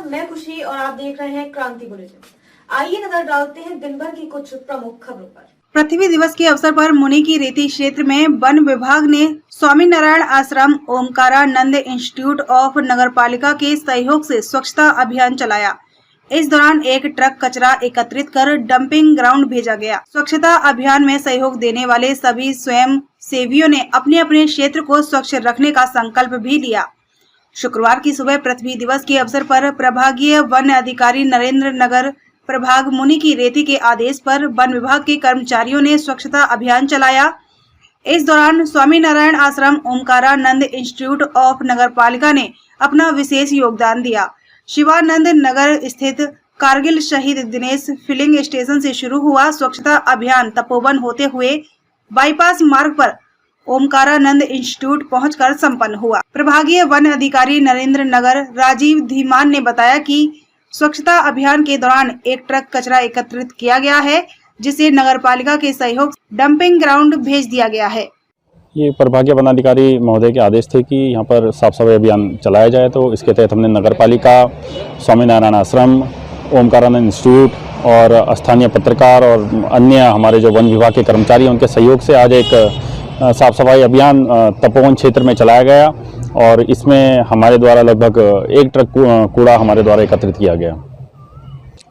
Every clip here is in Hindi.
मैं खुशी और आप देख रहे हैं क्रांति बुलेटिन। आइए नजर डालते हैं दिन भर की कुछ प्रमुख खबरों पर। पृथ्वी दिवस के अवसर पर मुनि की रेती क्षेत्र में वन विभाग ने स्वामी नारायण आश्रम ओमकारानंद इंस्टीट्यूट ऑफ नगरपालिका के सहयोग से स्वच्छता अभियान चलाया। इस दौरान एक ट्रक कचरा एकत्रित कर डंपिंग ग्राउंड भेजा गया। स्वच्छता अभियान में सहयोग देने वाले सभी स्वयं सेवियों ने अपने अपने क्षेत्र को स्वच्छ रखने का संकल्प भी लिया। शुक्रवार की सुबह पृथ्वी दिवस के अवसर पर प्रभागीय वन अधिकारी नरेंद्र नगर प्रभाग मुनि की रेती के आदेश पर वन विभाग के कर्मचारियों ने स्वच्छता अभियान चलाया। इस दौरान स्वामी नारायण आश्रम ओमकारानंद इंस्टीट्यूट ऑफ नगरपालिका ने अपना विशेष योगदान दिया। शिवानंद नगर स्थित कारगिल शहीद दिनेश फिलिंग स्टेशन से शुरू हुआ स्वच्छता अभियान तपोवन होते हुए बाईपास मार्ग पर ओमकारानंद इंस्टीट्यूट पहुंचकर संपन्न हुआ। प्रभागीय वन अधिकारी नरेंद्र नगर राजीव धीमान ने बताया कि स्वच्छता अभियान के दौरान एक ट्रक कचरा एकत्रित किया गया है, जिसे नगरपालिका के सहयोग डंपिंग ग्राउंड भेज दिया गया है। ये प्रभागीय वन अधिकारी महोदय के आदेश थे कि यहाँ पर साफ सफाई अभियान चलाया जाए, तो इसके तहत हमने नगरपालिका, स्वामी नारायण आश्रम, ओमकारानंद इंस्टीट्यूट और स्थानीय पत्रकार और अन्य हमारे जो वन विभाग के कर्मचारी हैं उनके सहयोग से आज एक साफ सफाई अभियान तपोवन क्षेत्र में चलाया गया और इसमें हमारे द्वारा लगभग एक ट्रक कूड़ा हमारे द्वारा एकत्रित किया गया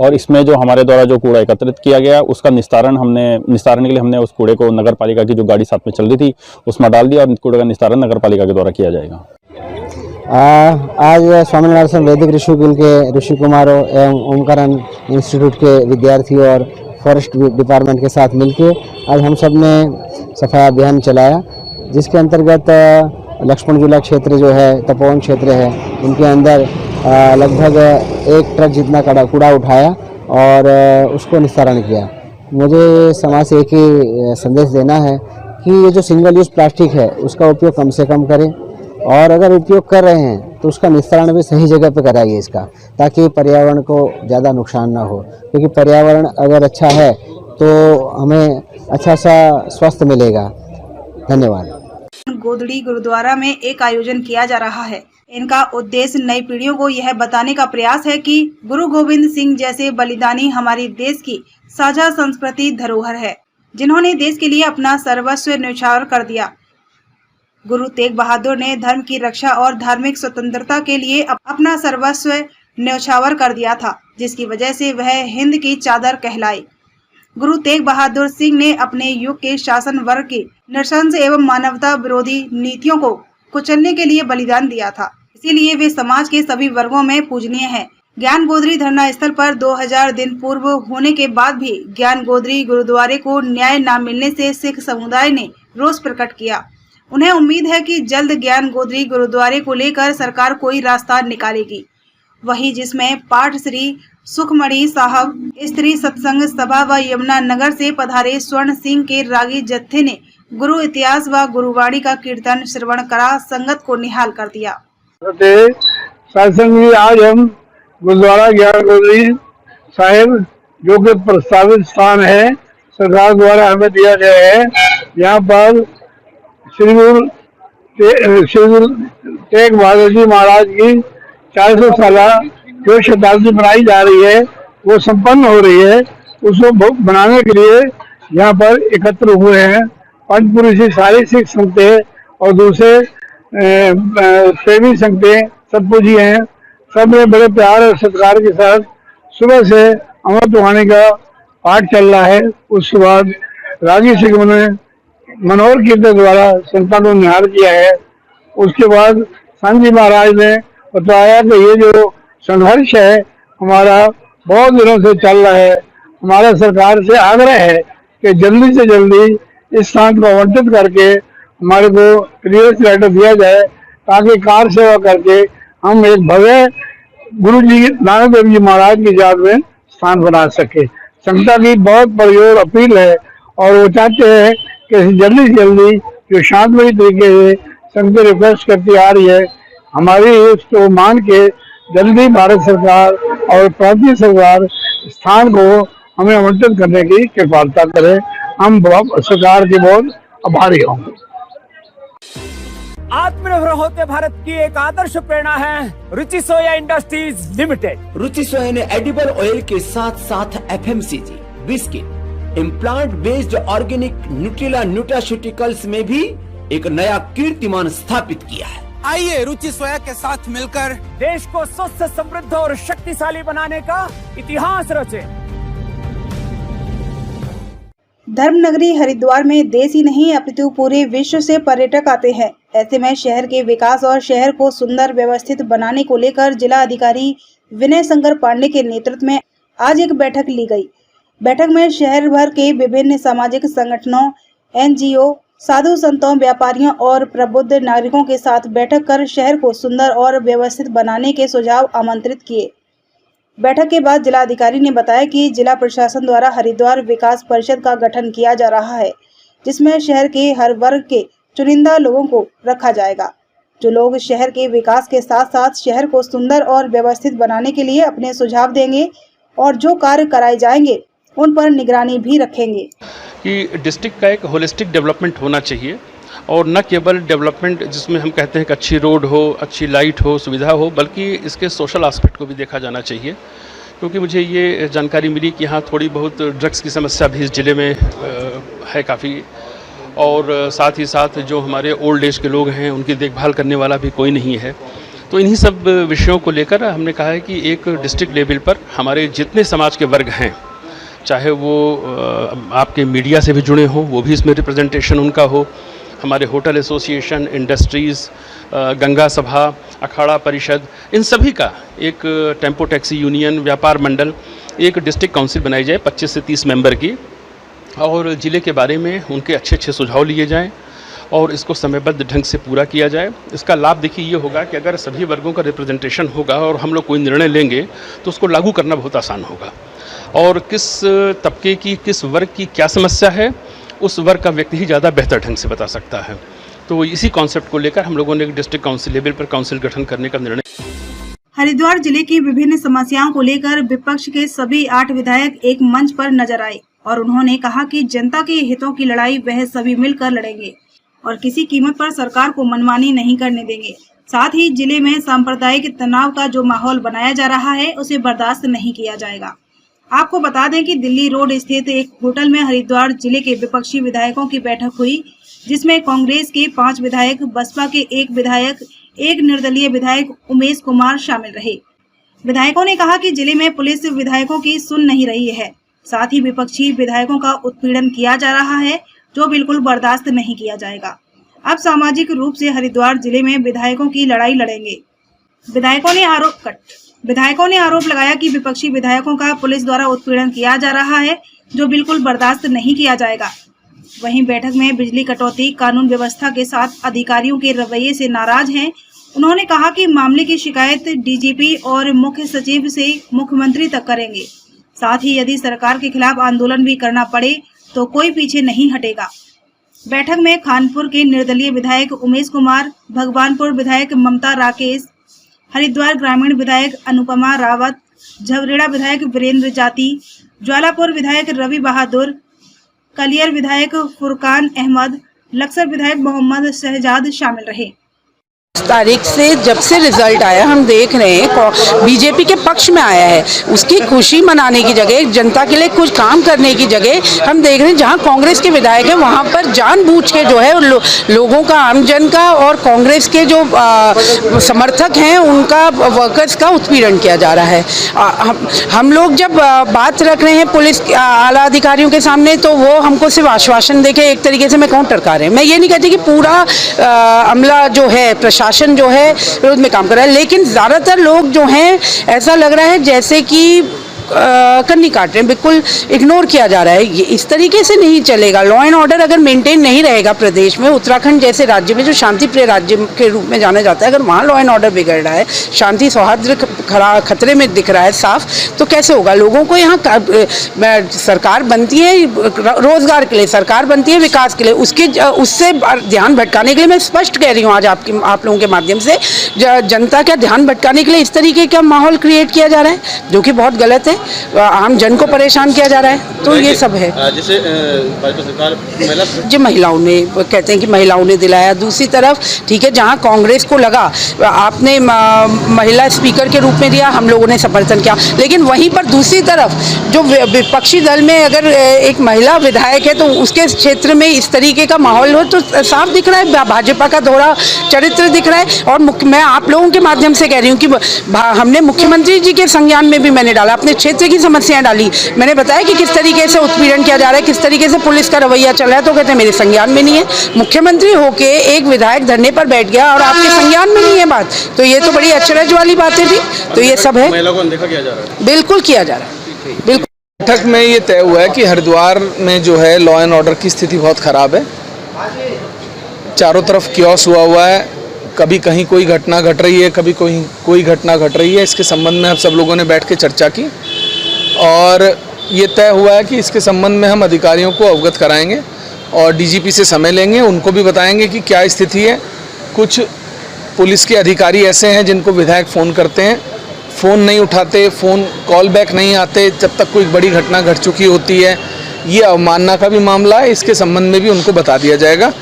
और इसमें जो हमारे द्वारा जो कूड़ा एकत्रित किया गया उसका निस्तारण के लिए हमने उस कूड़े को नगर पालिका की जो गाड़ी साथ में चल रही थी उसमें डाल दिया और कूड़े का निस्तारण नगर पालिका के द्वारा किया जाएगा। आज स्वामी नारायण वैदिक ऋषिकुल के ऋषि कुमारों एवं ओमकारानंद इंस्टीट्यूट के विद्यार्थी और फॉरेस्ट डिपार्टमेंट के साथ मिलकर आज हम सब ने सफाई अभियान चलाया, जिसके अंतर्गत लक्ष्मण झूला क्षेत्र जो है तपोवन क्षेत्र है उनके अंदर लगभग एक ट्रक जितना कूड़ा उठाया और उसको निस्तारण किया। मुझे समाज से एक ही संदेश देना है कि ये जो सिंगल यूज़ प्लास्टिक है उसका उपयोग कम से कम करें और अगर उपयोग कर रहे हैं तो उसका निस्तारण भी सही जगह पे कराइए इसका, ताकि पर्यावरण को ज़्यादा नुकसान ना हो, क्योंकि पर्यावरण अगर अच्छा है तो हमें अच्छा सा स्वास्थ्य मिलेगा। धन्यवाद। गोदड़ी गुरुद्वारा में एक आयोजन किया जा रहा है। इनका उद्देश्य नई पीढ़ियों को यह बताने का प्रयास है कि गुरु गोविंद सिंह जैसे बलिदानी हमारी देश की साझा संस्कृति धरोहर है, जिन्होंने देश के लिए अपना सर्वस्व न्यौछावर कर दिया। गुरु तेग बहादुर ने धर्म की रक्षा और धार्मिक स्वतंत्रता के लिए अपना सर्वस्व न्यौछावर कर दिया था, जिसकी वजह से वह हिंद की चादर कहलाई। गुरु तेग बहादुर सिंह ने अपने युग के शासन वर्ग की नृशंस एवं मानवता विरोधी नीतियों को कुचलने के लिए बलिदान दिया था, इसीलिए वे समाज के सभी वर्गों में पूजनीय हैं। ज्ञान गोदरी धरना स्थल पर 2000 दिन पूर्व होने के बाद भी ज्ञान गोदरी गुरुद्वारे को न्याय न मिलने से सिख समुदाय ने रोष प्रकट किया। उन्हें उम्मीद है कि जल्द ज्ञान गोदरी गुरुद्वारे को लेकर सरकार कोई रास्ता निकालेगी। वही जिसमें पाठ श्री सुखमणि साहब स्त्री सत्संग सभा व यमुना नगर से पधारे स्वर्ण सिंह के रागी जत्थे ने गुरु इतिहास व गुरुवाणी का कीर्तन श्रवण करा संगत को निहाल कर दिया। सत्संग आज हम गुरुद्वारा ज्ञान गोदरी साहिब जो कि प्रस्तावित स्थान है, सरकार द्वारा हमें दिया गया है। यहाँ पर श्री गुरु तेग बहादुर जी महाराज की 400 साल जो शताब्दी बनाई जा रही है वो संपन्न हो रही है। उसको बनाने के लिए यहाँ पर एकत्र हुए हैं पंचपुरुषी सारी सिख संगतें और दूसरे सेवी संगतें सतपुजी हैं। सब में बड़े प्यार और सत्कार के साथ सुबह से अमृत वाणी का पाठ चल रहा है। उसके बाद रागी सिंह ने मनोहर कीर्तन द्वारा संतान को निहार किया है। उसके बाद संत जी महाराज ने बताया कि ये जो संघर्ष है हमारा बहुत दिनों से चल रहा है। हमारा सरकार से आग्रह है कि जल्दी से जल्दी इस स्थान को आवंटित करके हमारे को क्लियरेंस लेटर दिया जाए, ताकि कार सेवा करके हम एक भव्य गुरु जी नानक देव जी महाराज की याद में स्थान बना सके। संगता की बहुत परियोर अपील है और वो चाहते हैं कि जल्दी से जल्दी जो शांतमयी तरीके से संगतें रिक्वेस्ट करती आ रही है, हमारी इसको मान के जल्दी भारत सरकार और प्रांतीय सरकार स्थान को हमें आवंटित करने की कृपालता करे। हम सरकार के बहुत आभारी होंगे। आत्मनिर्भर होते भारत की एक आदर्श प्रेरणा है रुचि सोया इंडस्ट्रीज लिमिटेड। रुचि सोया ने एडिबल ऑयल के साथ साथ FMCG, biscuit, implant based organic Nutrela nutraceuticals में भी एक नया कीर्तिमान स्थापित किया है। आइए रुचि सोया के साथ मिलकर देश को स्वस्थ, समृद्ध और शक्तिशाली बनाने का इतिहास रचे। धर्मनगरी हरिद्वार में देश ही नहीं अपितु पूरे विश्व से पर्यटक आते हैं। ऐसे में शहर के विकास और शहर को सुंदर व्यवस्थित बनाने को लेकर जिला अधिकारी विनय शंकर पांडे के नेतृत्व में आज एक बैठक ली गई। बैठक में शहर भर के विभिन्न सामाजिक संगठनों, एनजीओ, साधु संतों, व्यापारियों और प्रबुद्ध नागरिकों के साथ बैठक कर शहर को सुंदर और व्यवस्थित बनाने के सुझाव आमंत्रित किए। बैठक के बाद जिलाधिकारी ने बताया कि जिला प्रशासन द्वारा हरिद्वार विकास परिषद का गठन किया जा रहा है, जिसमें शहर के हर वर्ग के चुनिंदा लोगों को रखा जाएगा, जो लोग शहर के विकास के साथ साथ शहर को सुंदर और व्यवस्थित बनाने के लिए अपने सुझाव देंगे और जो कार्य कराए जाएंगे उन पर निगरानी भी रखेंगे। कि डिस्ट्रिक्ट का एक होलिस्टिक डेवलपमेंट होना चाहिए और न केवल डेवलपमेंट जिसमें हम कहते हैं कि अच्छी रोड हो, अच्छी लाइट हो, सुविधा हो, बल्कि इसके सोशल एस्पेक्ट को भी देखा जाना चाहिए। क्योंकि मुझे ये जानकारी मिली कि यहाँ थोड़ी बहुत ड्रग्स की समस्या भी इस ज़िले में है काफ़ी, और साथ ही साथ जो हमारे ओल्ड एज के लोग हैं उनकी देखभाल करने वाला भी कोई नहीं है। तो इन्हीं सब विषयों को लेकर हमने कहा है कि एक डिस्ट्रिक्ट लेवल पर हमारे जितने समाज के वर्ग हैं, चाहे वो आपके मीडिया से भी जुड़े हों, वो भी इसमें रिप्रेजेंटेशन उनका हो, हमारे होटल एसोसिएशन, इंडस्ट्रीज़, गंगा सभा, अखाड़ा परिषद, इन सभी का एक टेम्पो टैक्सी यूनियन, व्यापार मंडल, एक डिस्ट्रिक्ट काउंसिल बनाई जाए 25 से 30 मेंबर की, और ज़िले के बारे में उनके अच्छे सुझाव लिए जाएं और इसको समयबद्ध ढंग से पूरा किया जाए। इसका लाभ देखिए ये होगा कि अगर सभी वर्गों का रिप्रेजेंटेशन होगा और हम लोग कोई निर्णय लेंगे तो उसको लागू करना बहुत आसान होगा, और किस तबके की, किस वर्ग की क्या समस्या है उस वर्ग का व्यक्ति ही ज़्यादा बेहतर ढंग से बता सकता है। तो इसी कॉन्सेप्ट को लेकर हम लोगों ने एक डिस्ट्रिक्ट काउंसिल लेवल पर काउंसिल गठन करने का निर्णय। हरिद्वार जिले की विभिन्न समस्याओं को लेकर विपक्ष के सभी 8 विधायक एक मंच पर नजर आए और उन्होंने कहा कि जनता के हितों की लड़ाई वह सभी मिलकर लड़ेंगे और किसी कीमत पर सरकार को मनमानी नहीं करने देंगे। साथ ही जिले में सांप्रदायिक तनाव का जो माहौल बनाया जा रहा है उसे बर्दाश्त नहीं किया जाएगा। आपको बता दें कि दिल्ली रोड स्थित एक होटल में हरिद्वार जिले के विपक्षी विधायकों की बैठक हुई, जिसमें कांग्रेस के 5 विधायक, बसपा के 1 विधायक, 1 निर्दलीय विधायक उमेश कुमार शामिल रहे। विधायकों ने कहा कि जिले में पुलिस विधायकों की सुन नहीं रही है, साथ ही विपक्षी विधायकों का उत्पीड़न किया जा रहा है, जो बिल्कुल बर्दाश्त नहीं किया जाएगा। अब सामाजिक रूप से हरिद्वार जिले में विधायकों की लड़ाई लड़ेंगे। विधायकों ने आरोप लगाया कि विपक्षी विधायकों का पुलिस द्वारा उत्पीड़न किया जा रहा है, जो बिल्कुल बर्दाश्त नहीं किया जाएगा। वहीं बैठक में बिजली कटौती, कानून व्यवस्था के साथ अधिकारियों के रवैये से नाराज हैं। उन्होंने कहा कि मामले की शिकायत डीजीपी और मुख्य सचिव से मुख्यमंत्री तक करेंगे। साथ ही यदि सरकार के खिलाफ आंदोलन भी करना पड़े तो कोई पीछे नहीं हटेगा। बैठक में खानपुर के निर्दलीय विधायक उमेश कुमार, भगवानपुर विधायक ममता राकेश, हरिद्वार ग्रामीण विधायक अनुपमा रावत, झवरेड़ा विधायक वीरेंद्र जाती, ज्वालापुर विधायक रवि बहादुर, कलियर विधायक फुरकान अहमद, लक्सर विधायक मोहम्मद शहजाद शामिल रहे। तारीख से जब से रिजल्ट आया हम देख रहे हैं बीजेपी के पक्ष में आया है। उसकी खुशी मनाने की जगह, जनता के लिए कुछ काम करने की जगह हम देख रहे हैं जहां कांग्रेस के विधायक हैं वहां पर जानबूझ के जो है लोगों का, आमजन का और कांग्रेस के जो समर्थक हैं उनका, वर्कर्स का उत्पीड़न किया जा रहा है। हम लोग जब बात रख रहे हैं पुलिस आला अधिकारियों के सामने तो वो हमको सिर्फ आश्वासन देके एक तरीके से मैं कहूँ टरका रहे हैं। मैं ये नहीं कहती कि पूरा अमला जो है, प्रशासन जो है विरोध में काम कर रहा है, लेकिन ज़्यादातर लोग जो हैं ऐसा लग रहा है जैसे कि कन्नी काट रहे हैं, बिल्कुल इग्नोर किया जा रहा है। ये इस तरीके से नहीं चलेगा। लॉ एंड ऑर्डर अगर मेंटेन नहीं रहेगा प्रदेश में, उत्तराखंड जैसे राज्य में जो शांति प्रिय राज्य के रूप में जाना जाता है, अगर वहाँ लॉ एंड ऑर्डर बिगड़ रहा है, शांति सौहार्द खतरे में दिख रहा है साफ, तो कैसे होगा। लोगों को यहाँ सरकार बनती है रोजगार के लिए, सरकार बनती है विकास के लिए, उससे ध्यान भटकाने के लिए मैं स्पष्ट कह रही हूँ आज आप लोगों के माध्यम से, जनता का ध्यान भटकाने के लिए इस तरीके का माहौल क्रिएट किया जा रहा है, जो कि बहुत गलत है। हैं, आम जन को परेशान किया जा रहा है। तो ये सब है। जैसे भाजपा सरकार जो महिलाओं ने कहते हैं कि महिलाओं ने दिलाया, दूसरी तरफ ठीक है जहां कांग्रेस को लगा आपने महिला स्पीकर के रूप में दिया, हम लोगों ने समर्थन किया, लेकिन वहीं पर दूसरी तरफ जो विपक्षी दल में अगर एक महिला विधायक है तो उसके क्षेत्र में इस तरीके का माहौल हो तो साफ दिख रहा है भाजपा का दोहरा चरित्र दिख रहा है। और मैं आप लोगों के माध्यम से कह रही हूँ कि हमने मुख्यमंत्री जी के संज्ञान में भी मैंने डाला, अपने क्षेत्र की समस्याएं डाली, मैंने बताया कि किस तरीके से उत्पीड़न किया जा रहा है, किस तरीके से पुलिस का रवैया चल रहा है, तो कहते हैं मेरे संज्ञान में नहीं है। मुख्यमंत्री होके एक विधायक धरने पर बैठ गया और आपके संज्ञान में नहीं है बात, तो ये तो बड़ी अचरज वाली बातें थी। तो ये सब है, महिला को अनदेखा किया जा रहा है, बिल्कुल किया जा रहा है, बिल्कुल। बैठक में ये तय हुआ है कि हरिद्वार में जो है लॉ एंड ऑर्डर की स्थिति बहुत खराब है, चारों तरफ क्योस हुआ है, कभी कहीं कोई घटना घट रही है, कभी कोई घटना घट रही है। इसके संबंध में हम सब लोगों ने बैठ के चर्चा की और ये तय हुआ है कि इसके संबंध में हम अधिकारियों को अवगत कराएंगे और डीजीपी से समय लेंगे, उनको भी बताएंगे कि क्या स्थिति है। कुछ पुलिस के अधिकारी ऐसे हैं जिनको विधायक फ़ोन करते हैं, फ़ोन नहीं उठाते, फ़ोन कॉल बैक नहीं आते जब तक कोई बड़ी घटना घट चुकी होती है। ये अवमानना का भी मामला है, इसके संबंध में भी उनको बता दिया जाएगा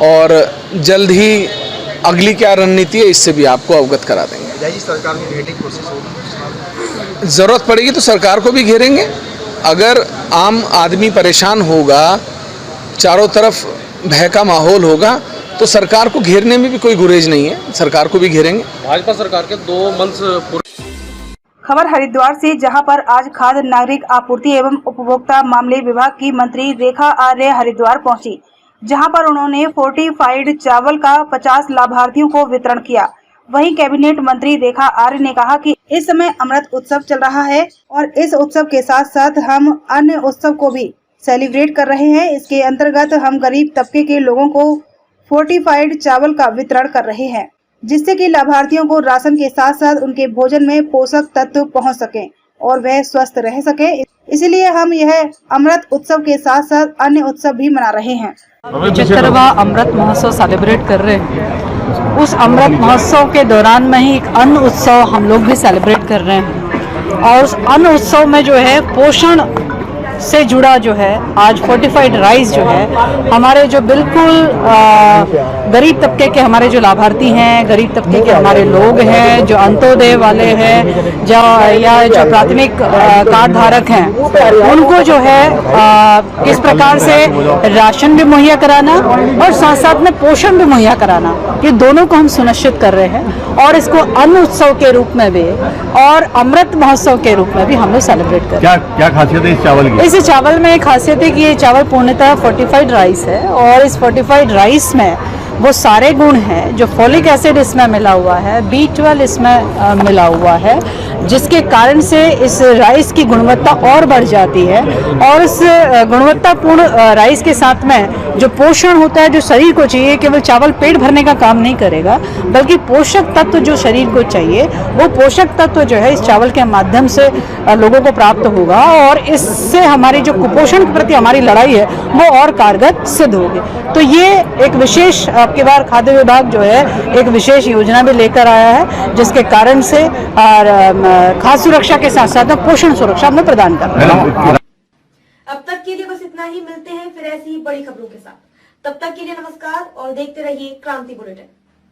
और जल्द ही अगली क्या रणनीति है इससे भी आपको अवगत करा देंगे। सरकार को घेरने की कोशिश होगी, ज़रूरत पड़ेगी तो सरकार को भी घेरेंगे। अगर आम आदमी परेशान होगा, चारों तरफ भय का माहौल होगा तो सरकार को घेरने में भी कोई गुरेज नहीं है, सरकार को भी घेरेंगे। भाजपा सरकार के 2 मंथ खबर हरिद्वार से, जहां पर आज खाद्य नागरिक आपूर्ति एवं उपभोक्ता मामले विभाग की मंत्री रेखा आर्य हरिद्वार पहुंची, जहां पर उन्होंने फोर्टिफाइड चावल का 50 लाभार्थियों को वितरण किया। वहीं कैबिनेट मंत्री रेखा आर्य ने कहा कि इस समय अमृत उत्सव चल रहा है और इस उत्सव के साथ साथ हम अन्य उत्सव को भी सेलिब्रेट कर रहे हैं। इसके अंतर्गत हम गरीब तबके के लोगों को फोर्टिफाइड चावल का वितरण कर रहे हैं, जिससे कि लाभार्थियों को राशन के साथ साथ उनके भोजन में पोषक तत्व पहुंच सके और वह स्वस्थ रह सके। इसलिए हम यह अमृत उत्सव के साथ साथ अन्य उत्सव भी मना रहे हैं। 75वां अमृत महोत्सव सेलिब्रेट कर रहे हैं। उस अमृत महोत्सव के दौरान में ही एक अन्न उत्सव हम लोग भी सेलिब्रेट कर रहे हैं और उस अन्न उत्सव में जो है पोषण से जुड़ा जो है आज फोर्टिफाइड राइस जो है हमारे जो बिल्कुल गरीब तबके के हमारे जो लाभार्थी हैं, गरीब तबके के हमारे लोग हैं, जो अंत्योदय वाले हैं या जो प्राथमिक कार्ड धारक हैं, उनको जो है किस प्रकार से राशन भी मुहैया कराना और साथ साथ में पोषण भी मुहैया कराना, ये दोनों को हम सुनिश्चित कर रहे हैं और इसको अन्न उत्सव के रूप में भी और अमृत महोत्सव के रूप में भी हम लोग सेलिब्रेट कर रहे हैं। क्या खासियत है इस चावल की? इस चावल में खासियत है कि ये चावल पूर्णतः फोर्टिफाइड राइस है और इस फोर्टिफाइड राइस में वो सारे गुण हैं जो फोलिक एसिड इसमें मिला हुआ है, B12 इसमें मिला हुआ है, जिसके कारण से इस राइस की गुणवत्ता और बढ़ जाती है और इस गुणवत्तापूर्ण राइस के साथ में जो पोषण होता है जो शरीर को चाहिए, केवल चावल पेट भरने का काम नहीं करेगा बल्कि पोषक तत्व जो शरीर को चाहिए वो पोषक तत्व जो है इस चावल के माध्यम से लोगों को प्राप्त होगा और इससे हमारी जो कुपोषण के प्रति हमारी लड़ाई है वो और कारगर सिद्ध होगी। तो ये एक विशेष आपकी बार खाद्य विभाग जो है एक विशेष योजना भी लेकर आया है जिसके कारण से खाद्य सुरक्षा के साथ साथ पोषण सुरक्षा हमें प्रदान कर रहा है। अब तक के लिए बस इतना ही, मिलते हैं फिर ऐसी ही बड़ी खबरों के साथ। तब तक के लिए नमस्कार और देखते रहिए क्रांति बुलेटिन।